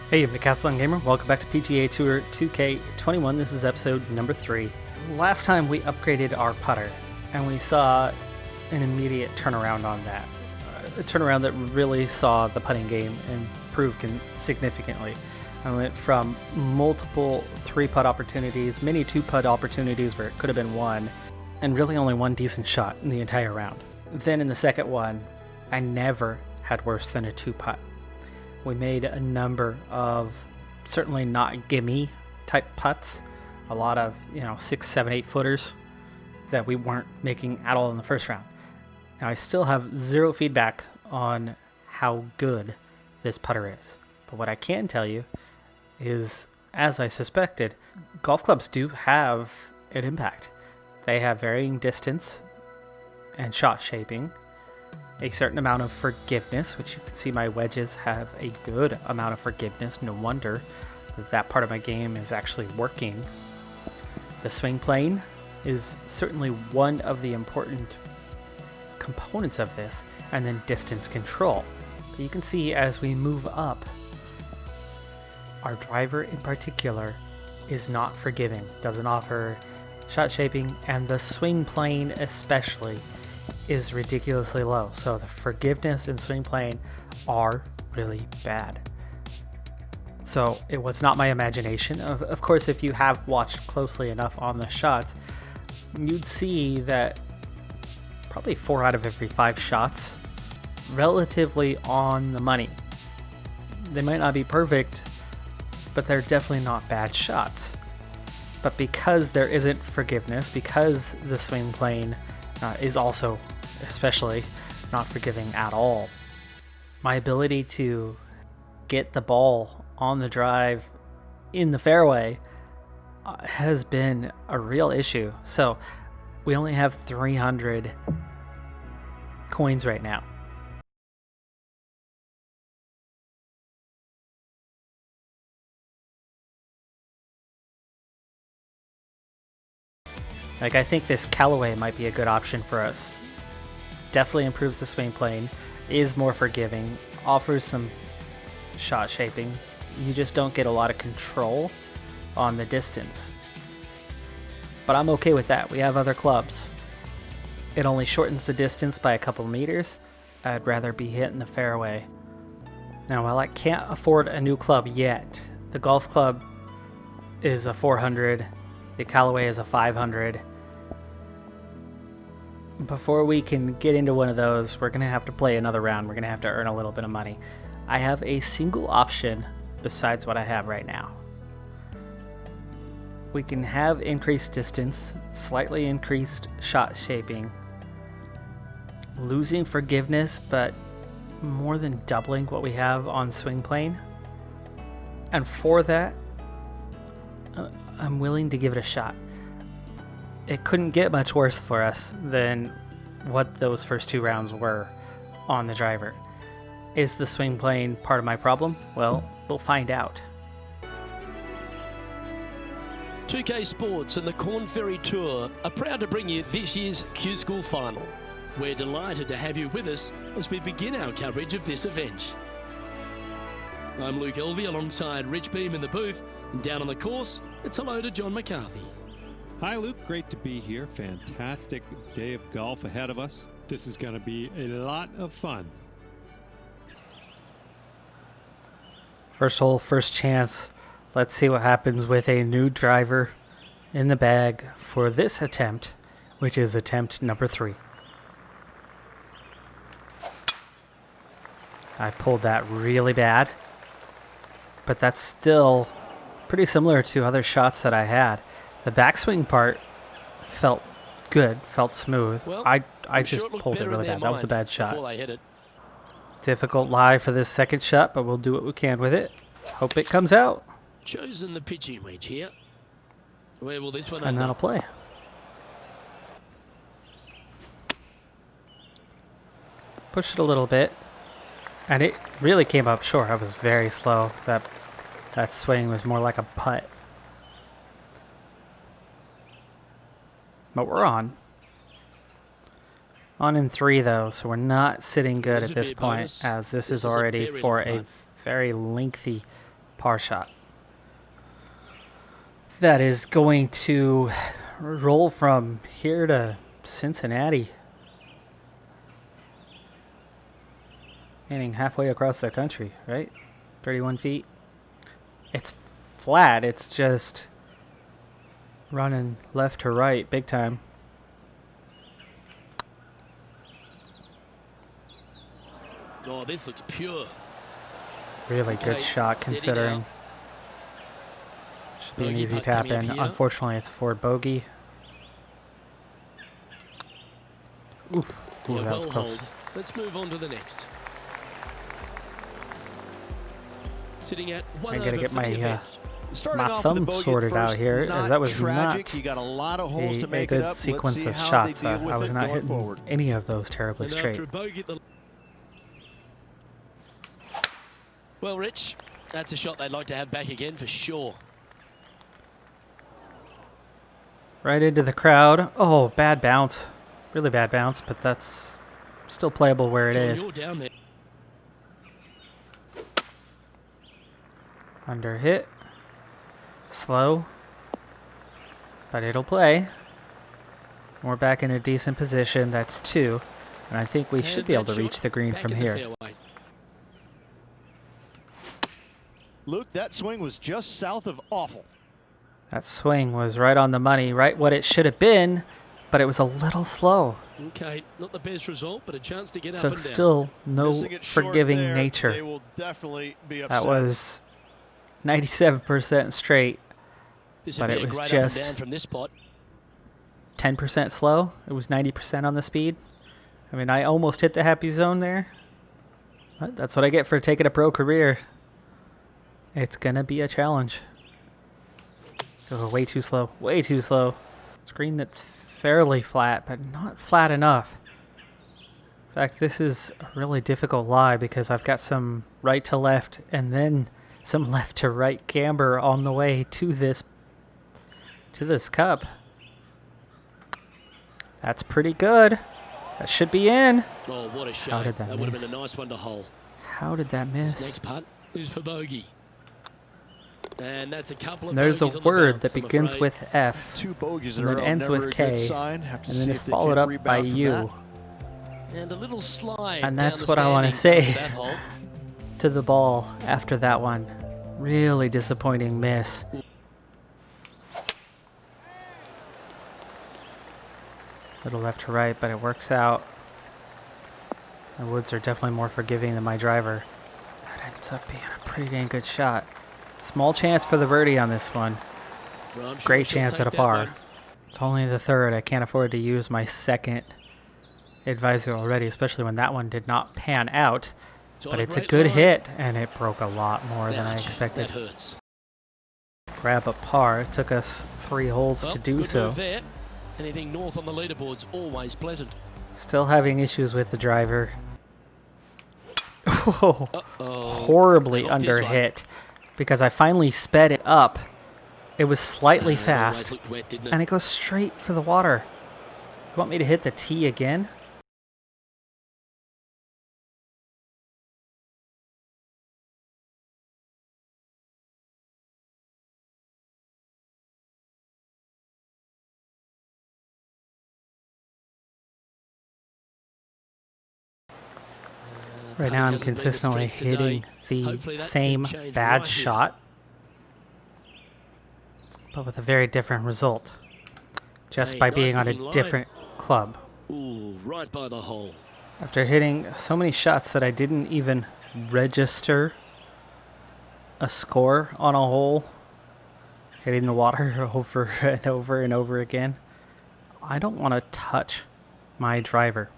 Hey, I'm Decathlon Gamer. Welcome back to PGA Tour 2K21. This is episode number 3. Last time we upgraded our putter, and we saw an immediate turnaround on that. A turnaround that really saw the putting game improve significantly. I went from multiple 3-putt opportunities, many 2-putt opportunities where it could have been 1, and really only 1 decent shot in the entire round. Then in the second one, I never had worse than a 2-putt. We made a number of certainly not gimme type putts, a lot of 6, 7, 8 footers that we weren't making at all in the first round. Now I still have zero feedback on how good this putter is, but what I can tell you is, as I suspected, golf clubs do have an impact. They have varying distance and shot shaping, a certain amount of forgiveness, which you can see my wedges have a good amount of forgiveness. No wonder that part of my game is actually working. The swing plane is certainly one of the important components of this, and then distance control. But you can see as we move up, our driver in particular is not forgiving, doesn't offer shot shaping, and the swing plane especially is ridiculously low. So the forgiveness and swing plane are really bad. So it was not my imagination. Of course, if you have watched closely enough on the shots, you'd see that probably 4 out of every 5 shots relatively on the money. They might not be perfect, but they're definitely not bad shots. But because there isn't forgiveness, because the swing plane is also especially not forgiving at all, my ability to get the ball on the drive in the fairway has been a real issue. So we only have 300 coins right now. I think this Callaway might be a good option for us. Definitely improves the swing plane, is more forgiving, offers some shot shaping. You just don't get a lot of control on the distance. But I'm okay with that. We have other clubs. It only shortens the distance by a couple meters. I'd rather be hitting the fairway. Now, while I can't afford a new club yet, the golf club is a 400. The Callaway is a 500. Before we can get into one of those, we're going to have to play another round. We're going to have to earn a little bit of money. I have a single option besides what I have right now. We can have increased distance, slightly increased shot shaping, losing forgiveness, but more than doubling what we have on swing plane. And for that, I'm willing to give it a shot. It couldn't get much worse for us than what those first 2 rounds were on the driver. Is the swing plane part of my problem? Well, we'll find out. 2K Sports and the Corn Ferry Tour are proud to bring you this year's Q-School Final. We're delighted to have you with us as we begin our coverage of this event. I'm Luke Elvey alongside Rich Beam in the booth, and down on the course, it's hello to John McCarthy. Hi Luke, great to be here. Fantastic day of golf ahead of us. This is going to be a lot of fun. First hole, first chance. Let's see what happens with a new driver in the bag for this attempt, which is attempt number 3. I pulled that really bad, but that's still pretty similar to other shots that I had. The backswing part felt good, felt smooth. Well, I just pulled it really bad. That was a bad shot. It. Difficult lie for this second shot, but we'll do what we can with it. Hope it comes out. Chosen the pitching wedge here. Where will this one And end that'll up? play. Push it a little bit. And it really came up short. I was very slow. That swing was more like a putt. But we're on. On in 3 though, so we're not sitting good at this point, as this is already for a very lengthy par shot. That is going to roll from here to Cincinnati. Meaning halfway across the country, right? 31 feet. It's flat. It's just running left to right big time. Oh, this looks pure. Really good shot steady considering. now. Should be an Bogey easy putt tap coming up in. here. Unfortunately, it's for bogey. Ooh, Yeah, that was well close. hold. Let's move on to the next. Sitting at one I gotta over get for my the event. Starting my off with the thumb bogey at sorted out first, here, as that was tragic. not You got a lot of holes to a make good it up. sequence Let's see of how they shots. deal with I was it not going hitting forward. any of those terribly And straight. after a bogey at the... Well, Rich, that's a shot they'd like to have back again for sure. Right into the crowd. Oh, bad bounce. Really bad bounce, but that's still playable where it John, is. you're down there. Under hit. Slow. But it'll play. We're back in a decent position. That's 2. And I think we should And be able that to reach shot the green back from in the here. fairway. Luke, that swing was just south of awful. That swing was right on the money, right what it should have been, but it was a little slow. Okay, not the best result, but a chance to get up So and down. still no Missing it short forgiving there, They nature. will definitely be upset. That was 97% straight, This but would it be a was great up and just down from this spot. 10% slow. It was 90% on the speed. I mean, I almost hit the happy zone there. But that's what I get for taking a pro career. It's going to be a challenge. Oh, way too slow. Way too slow. Screen that's fairly flat, but not flat enough. In fact, this is a really difficult lie because I've got some right to left and then some left to right camber on the way to this cup. That's pretty good. That should be in. Oh, what a shame. How did that would have miss? been a nice one to hole. How did that This miss? next putt is for bogey. And that's a couple of There's a bogeys on the word bounce, that I'm begins afraid. with F, 2 bogeys in and a then row, ends never with a good K, sign. Have to and see then if is they followed can up by rebound from U. that. And a little slide And down that's the what I wanna standings say. after that hole. to the ball after that one. Really disappointing miss. Little left to right, but it works out. The woods are definitely more forgiving than my driver. That ends up being a pretty dang good shot. Small chance for the birdie on this one. Well, I'm sure Great she'll chance take at a that par. one. It's only the third. I can't afford to use my second advisor already, especially when that one did not pan out. It's on But it's a great good line. hit, and it broke a lot more than I Ouch, expected. That hurts. Grab a par. It took us 3 holes Well, to do good so. move there. Anything north on the leaderboard's always pleasant. Still having issues with the driver. Oh, Uh-oh. horribly They hooked this under one. hit because I finally sped it up. It was slightly It always fast, looked wet, didn't it? and it goes straight for the water. You want me to hit the tee again? Right now I'm hasn't been the consistently strength today. hitting the Hopefully that can same change bad right here. shot, but with a very different result. Just Hey, by nice being on a looking line. different club. Ooh, right by the hole. After hitting so many shots that I didn't even register a score on a hole, hitting the water over and over and over again, I don't want to touch my driver.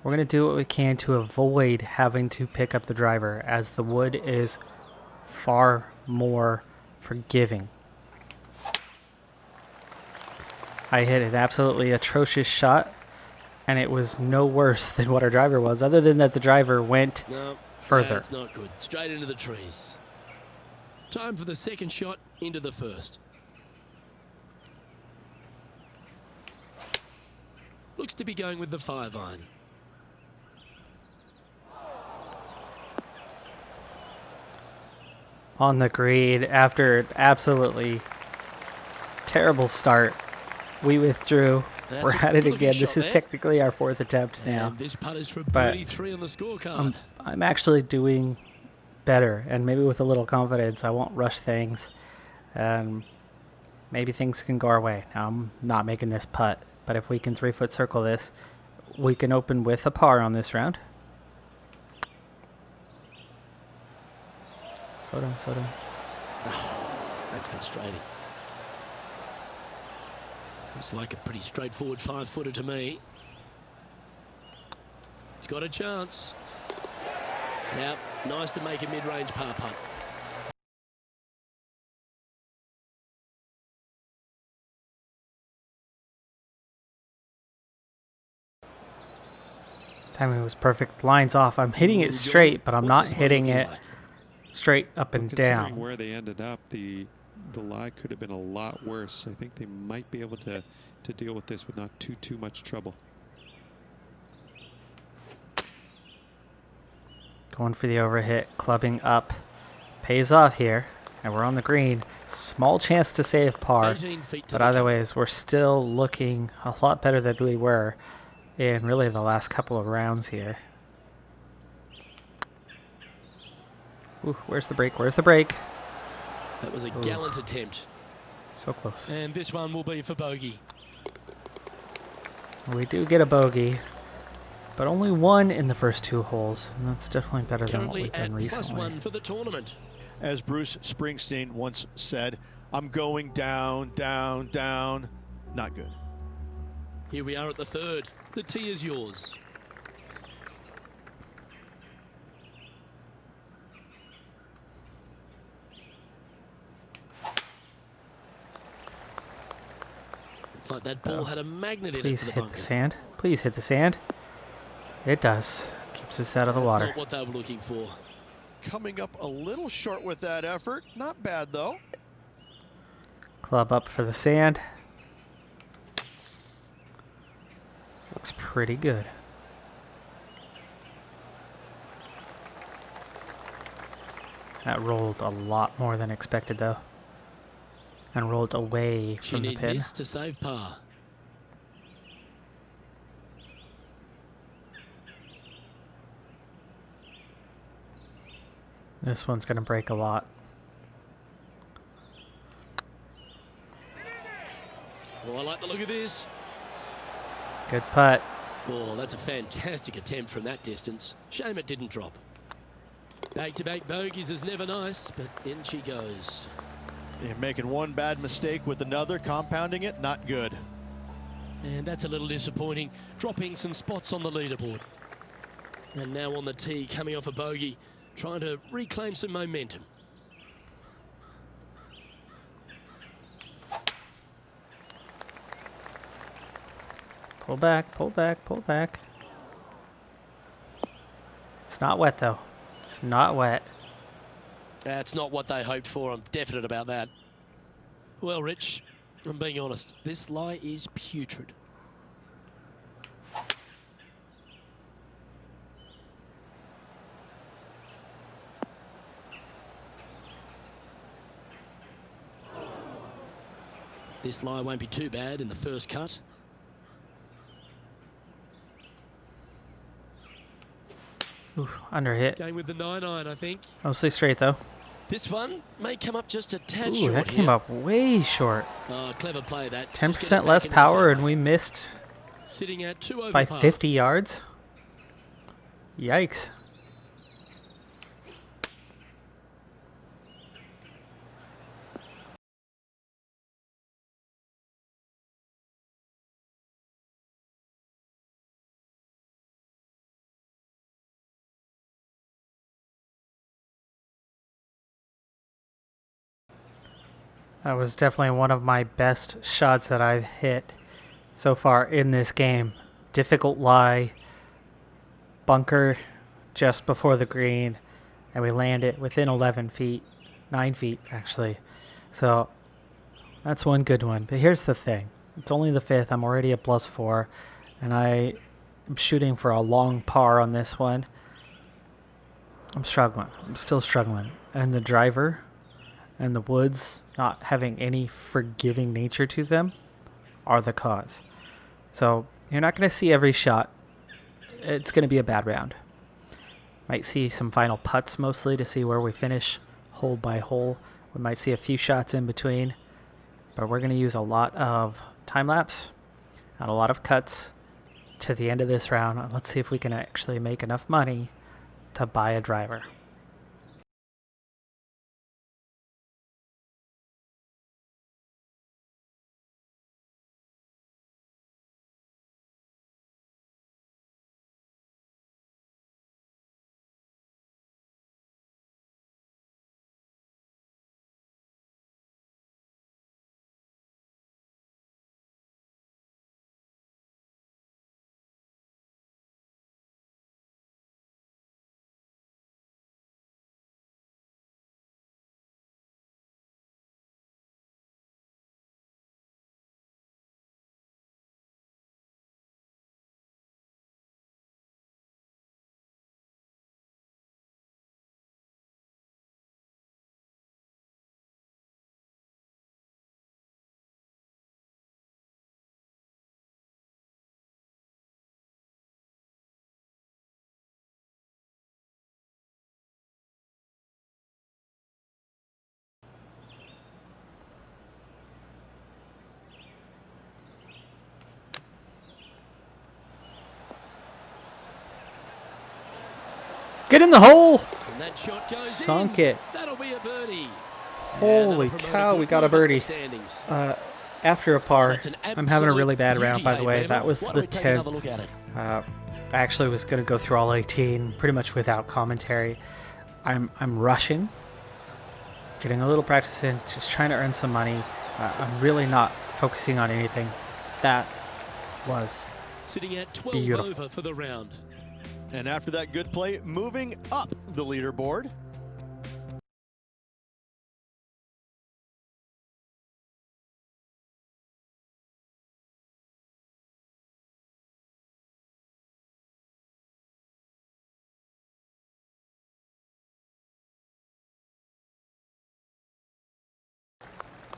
We're going to do what we can to avoid having to pick up the driver, as the wood is far more forgiving. I hit an absolutely atrocious shot, and it was no worse than what our driver was, other than that the driver went No, further. that's not good. Straight into the trees. Time for the second shot into the first. Looks to be going with the 5-iron. on the green after an absolutely terrible start. We withdrew. That's We're a at it good-looking again. This shot is there. technically our 4th attempt now. And this putt is for But birdie 3 on the scorecard. I'm actually doing better, and maybe with a little confidence, I won't rush things, and maybe things can go our way. Now, I'm not making this putt, but if we can 3-foot circle this, we can open with a par on this round. Slow down, slow down. That's frustrating. Looks like a pretty straightforward 5-footer to me. It's got a chance. Yep, nice to make a mid-range par putt. Timing was perfect. Lines off. I'm hitting it straight, but I'm not What's this one hitting looking it like? straight up and Considering down. where they ended up, the lie could have been a lot worse. I think they might be able to deal with this with not too much trouble. Going for the overhit, clubbing up. Pays off here, and we're on the green. Small chance to save par, 18 feet to but the either cup. ways, we're still looking a lot better than we were in really the last couple of rounds here. Ooh, where's the break? Where's the break? That was a gallant attempt. So close. And this one will be for bogey. We do get a bogey, but only one in the first 2 holes, and that's definitely better than what Currently we've at done recently. +1 for the tournament. As Bruce Springsteen once said, I'm going down, down, down. Not good. Here we are at the 3rd. The tee is yours. It's like that ball had a magnet in it Please for the hit bunker. the sand. Please hit the sand. It does. Keeps us out of the That's water. not what they were looking for. Coming up a little short with that effort. Not bad, though. Club up for the sand. Looks pretty good. That rolled a lot more than expected, though. And rolled away She from the needs pin. this to save par. This one's going to break a lot. Oh, I like the look of this. Good putt. Oh, that's a fantastic attempt from that distance. Shame it didn't drop. Back-to-back bogeys is never nice, but in she goes. You're making one bad mistake with another, compounding it, not good. And that's a little disappointing, dropping some spots on the leaderboard. And now on the tee, coming off a bogey, trying to reclaim some momentum. Pull back, pull back, pull back. It's not wet, though. It's not wet. That's not what they hoped for, I'm definite about that. Well, Rich, I'm being honest, this lie is putrid. This lie won't be too bad in the first cut. Ooh, under hit. Going with the 9-iron, I think. Mostly straight, though. This one may come up just a tad Ooh, short that came here. up way short. Oh, clever play that. 10% less power, and we missed Sitting at 2 over by par. 50 yards. Yikes. That was definitely one of my best shots that I've hit so far in this game. Difficult lie, bunker just before the green, and we land it within 11 feet, 9 feet actually. So that's one good one. But here's the thing. It's only the 5th. I'm already at +4, and I am shooting for a long par on this one. I'm struggling. I'm still struggling. And the driver and the woods not having any forgiving nature to them are the cause. So you're not going to see every shot. It's going to be a bad round. Might see some final putts mostly to see where we finish hole by hole. We might see a few shots in between. But we're going to use a lot of time lapse and a lot of cuts to the end of this round. Let's see if we can actually make enough money to buy a driver. Get in the hole! And that shot goes Sunk in. it. That'll be a birdie. Holy cow, we got a birdie. After a par. That's an I'm having a really bad absolute round, by the beauty, way. hey, That Bama. was Why the don't we take another 10th. look at it? I actually was going to go through all 18 pretty much without commentary. I'm rushing, getting a little practice in, just trying to earn some money. I'm really not focusing on anything. That was Sitting at 12 beautiful. over for the round. And after that good play, moving up the leaderboard.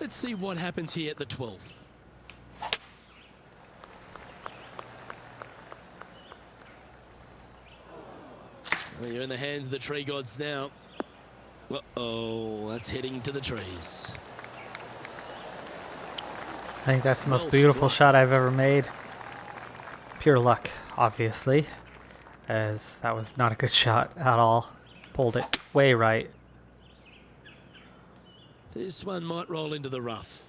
Let's see what happens here at the 12th. Well, you're in the hands of the tree gods now. Uh-oh, that's heading to the trees. I think that's the most Well beautiful struck. shot I've ever made. Pure luck, obviously, as that was not a good shot at all. Pulled it way right. This one might roll into the rough.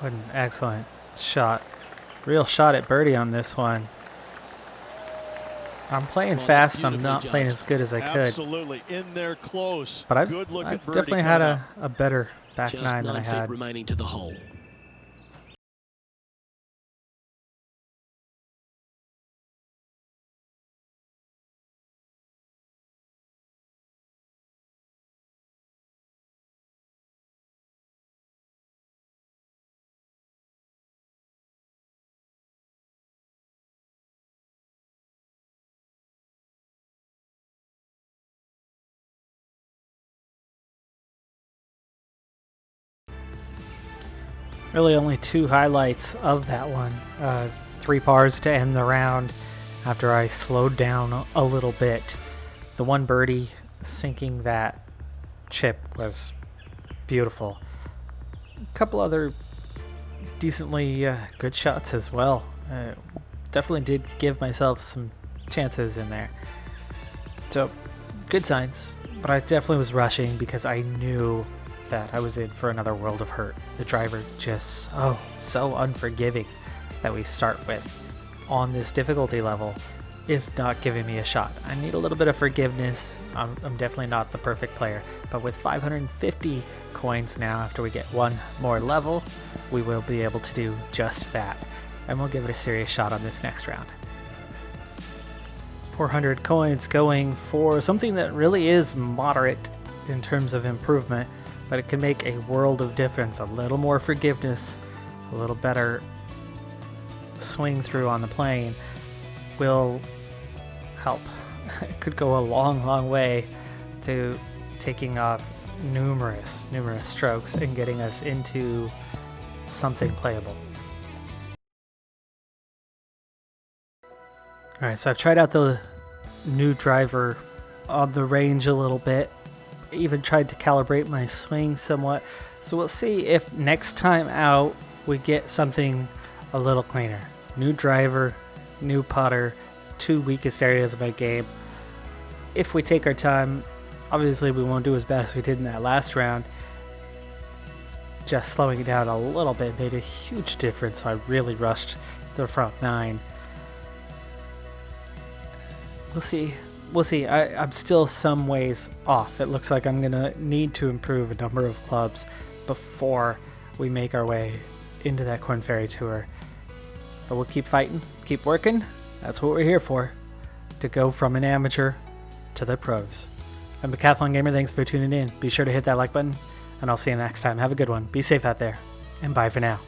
What an excellent shot. Real shot at birdie on this one. I'm playing Well, fast. that's I'm not beautifully playing judged. as good as I could. Absolutely in there close. But I've good look at birdie definitely had coming up. a better back Just nine than I 9 feet had. remaining to the hole. Really only 2 highlights of that one. 3 pars to end the round after I slowed down a little bit. The one birdie sinking that chip was beautiful. A couple other decently good shots as well. Definitely did give myself some chances in there. So, good signs, but I definitely was rushing because I knew that I was in for another world of hurt. The driver just so unforgiving that we start with on this difficulty level is not giving me a shot. I need a little bit of forgiveness. I'm definitely not the perfect player, but with 550 coins now after we get one more level, we will be able to do just that, and we'll give it a serious shot on this next round. 400 coins going for something that really is moderate in terms of improvement, but it can make a world of difference. A little more forgiveness, a little better swing through on the plane will help. It could go a long way to taking off numerous strokes and getting us into something playable. Alright, so I've tried out the new driver on the range a little bit. Even tried to calibrate my swing somewhat. So we'll see if next time out we get something a little cleaner. New driver, new putter, 2 weakest areas of my game. If we take our time, obviously we won't do as bad as we did in that last round. Just slowing it down a little bit made a huge difference, so I really rushed the front 9. We'll see. I'm still some ways off. It looks like I'm going to need to improve a number of clubs before we make our way into that Korn Ferry Tour. But we'll keep fighting, keep working. That's what we're here for, to go from an amateur to the pros. I'm Decathlon Gamer. Thanks for tuning in. Be sure to hit that like button, and I'll see you next time. Have a good one. Be safe out there, and bye for now.